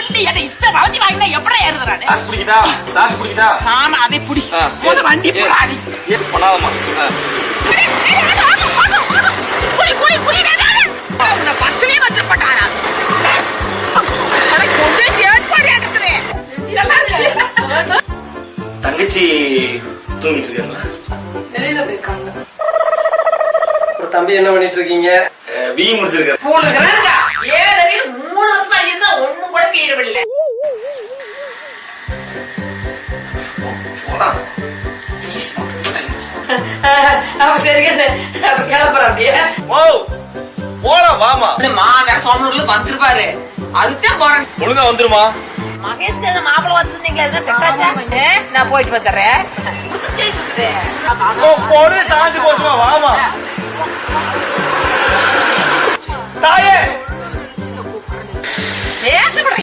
வண்டி என்ன இத்த வளர்த்தி வாங்கினா எப்படி ஏறுறானே? ஆமா அதை புடி. முத வண்டி போடாடி. பண்ணாதம்மா. குளி குளி குளி உன்னை பஸ்லயே வந்து போட்டானா? கொண்டு சேர்ப்பாடு இருக்குது. தங்கச்சி தூங்கிட்டு இருக்காங்களா? வெளியில போயிருக்காங்க. தம்பி என்ன பண்ணிட்டு இருக்கீங்க? பிஇ முடிச்சிருக்காரு. 3 வருஷமா இருந்தா ஒண்ணும் கூட பேரவில்லை. சரி கிளம்புற அப்படியே போலாம் வாமா. வேற சோமனூர்ல வந்துருப்பாரு. அதுதான் போறேன். ஒழுங்கா வந்துருமா. மகேஷ்க்கு மாப்பிள்ள வந்துருந்தீங்களா? நான் போயிட்டு வந்துடுறேன். பொண்ணு சாஞ்சு போச்சுமா வாமா. தாயே பேச